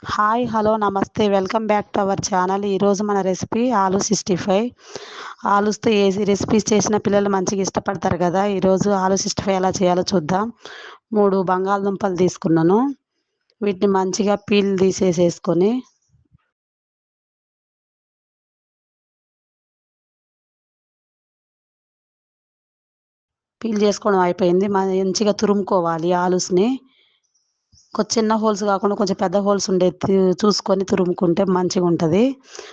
Hi hello నమస్తే welcome back to our channel. ఈరోజు మన రెసిపీ ఆలూ 65. ఆలూస్తో ఏ రెసిపీస్ చేసిన పిల్లలు మంచిగా ఇష్టపడతారు కదా. ఈరోజు ఆలూ 65 ఎలా చేయాలో చూద్దాం. 3 బంగాళదుంపలు తీసుకున్నాను. వీటిని మంచిగా పీల్ తీసేసుకొని పీల్ చేసుకోవడం అయిపోయింది. మంచిగా తురుముకోవాలి ఆలూస్ని. చిన్న హోల్స్ కాకుండా కొంచెం పెద్ద హోల్స్ ఉండేది చూసుకొని తురుముకుంటే మంచిగా ఉంటుంది.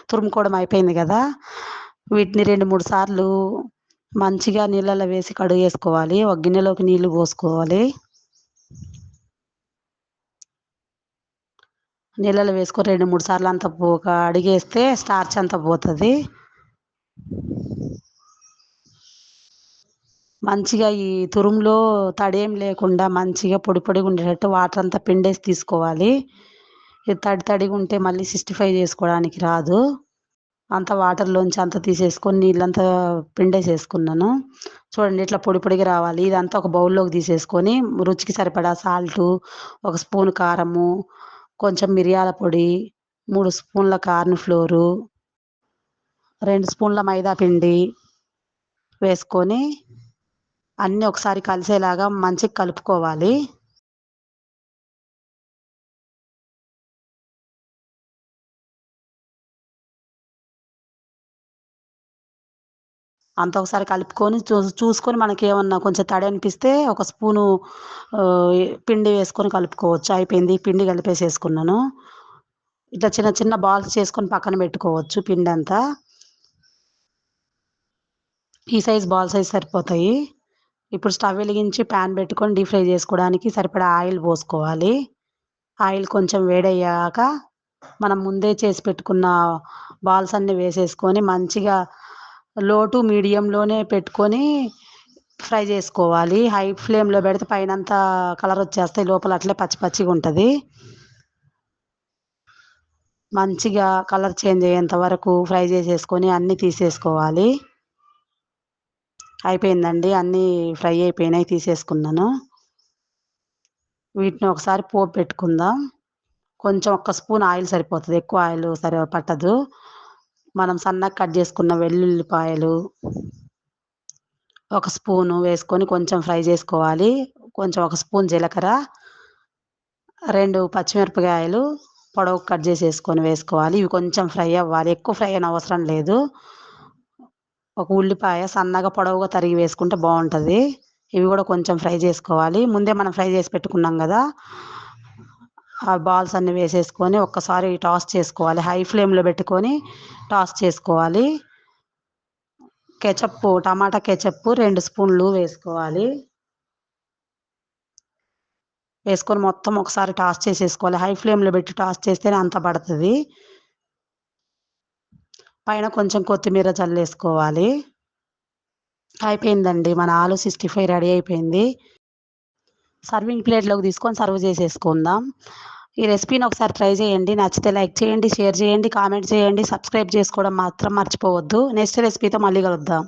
తురుముకోవడం అయిపోయింది కదా. వీటిని 2-3 సార్లు మంచిగా నీళ్ళలో వేసి కడుగేసుకోవాలి. ఒక గిన్నెలోకి నీళ్లు పోసుకోవాలి. నీళ్ళలో వేసుకొని 2-3 సార్లు అంతా కడిగేస్తే స్టార్చ్ అంతా పోతుంది. మంచిగా ఈ తురుములో తడేం లేకుండా మంచిగా పొడి పొడిగా ఉండేటట్టు వాటర్ అంతా పిండేసి తీసుకోవాలి. ఇది తడిగా ఉంటే మళ్ళీ 65 చేసుకోవడానికి రాదు. అంత వాటర్లోంచి అంతా తీసేసుకొని నీళ్ళంతా పిండేసేసుకున్నాను. చూడండి ఇట్లా పొడి పొడిగా రావాలి. ఇదంతా ఒక బౌల్లోకి తీసేసుకొని రుచికి సరిపడా సాల్టు, 1 స్పూన్ కారము, కొంచెం మిరియాల పొడి, 3 స్పూన్ల కార్న్ ఫ్లోరు, 2 స్పూన్ల మైదా పిండి వేసుకొని అన్నీ ఒకసారి కలిసేలాగా మంచిగా కలుపుకోవాలి. అంతా ఒకసారి కలుపుకొని చూసుకొని మనకేమన్నా కొంచెం తడి అనిపిస్తే 1 స్పూను పిండి వేసుకొని కలుపుకోవచ్చు. అయిపోయింది. పిండి కలిపేసేసుకున్నాను. ఇట్లా చిన్న చిన్న బాల్స్ చేసుకొని పక్కన పెట్టుకోవచ్చు పిండంతా. ఈ సైజ్ బాల్ సైజ్ సరిపోతాయి. ఇప్పుడు స్టవ్ వెలిగించి ప్యాన్ పెట్టుకొని డీప్ ఫ్రై చేసుకోవడానికి సరిపడా ఆయిల్ పోసుకోవాలి. ఆయిల్ కొంచెం వేడయ్యాక మనం ముందే చేసి పెట్టుకున్న బాల్స్ అన్నీ వేసేసుకొని మంచిగా లో టు మీడియంలోనే పెట్టుకొని ఫ్రై చేసుకోవాలి. హై ఫ్లేమ్లో పెడితే పైనంతా కలర్ వచ్చేస్తాయి, లోపల అట్లే పచ్చి పచ్చిగా ఉంటుంది. మంచిగా కలర్ చేంజ్ అయ్యేంత వరకు ఫ్రై చేసేసుకొని అన్నీ తీసేసుకోవాలి. అయిపోయిందండి, అన్నీ ఫ్రై అయిపోయినాయి, తీసేసుకున్నాను. వీటిని ఒకసారి పోపు పెట్టుకుందాం. కొంచెం 1 స్పూన్ ఆయిల్ సరిపోతుంది, ఎక్కువ ఆయిల్ పట్టదు. మనం సన్నగా కట్ చేసుకున్న వెల్లుల్లిపాయలు 1 స్పూను వేసుకొని కొంచెం ఫ్రై చేసుకోవాలి. కొంచెం 1 స్పూన్ జీలకర్ర, 2 పచ్చిమిరపకాయలు పొడవుగా కట్ చేసేసుకొని వేసుకోవాలి. ఇవి కొంచెం ఫ్రై అవ్వాలి, ఎక్కువ ఫ్రై అయిన అవసరం లేదు. 1 ఉల్లిపాయ సన్నగా పొడవుగా తరిగి వేసుకుంటే బాగుంటుంది. ఇవి కూడా కొంచెం ఫ్రై చేసుకోవాలి. ముందే మనం ఫ్రై చేసి పెట్టుకున్నాం కదా, ఆ బాల్స్ అన్నీ వేసేసుకొని ఒక్కసారి టాస్ చేసుకోవాలి. హై ఫ్లేమ్లో పెట్టుకొని టాస్ చేసుకోవాలి. టమాటా కెచప్ 2 స్పూన్లు వేసుకోవాలి. వేసుకొని మొత్తం ఒకసారి టాస్ చేసేసుకోవాలి. హై ఫ్లేమ్లో పెట్టి టాస్ చేస్తేనే అంత పడుతుంది. పైన కొంచెం కొత్తిమీర చల్లేసుకోవాలి. అయిపోయిందండి, మన ఆలూ 65 రెడీ అయిపోయింది. సర్వింగ్ ప్లేట్లోకి తీసుకొని సర్వ్ చేసేసుకుందాం. ఈ రెసిపీని ఒకసారి ట్రై చేయండి. నచ్చితే లైక్ చేయండి, షేర్ చేయండి, కామెంట్ చేయండి, సబ్స్క్రైబ్ చేసుకోవడం మాత్రం మర్చిపోవద్దు. నెక్స్ట్ రెసిపీతో మళ్ళీ కలుద్దాం.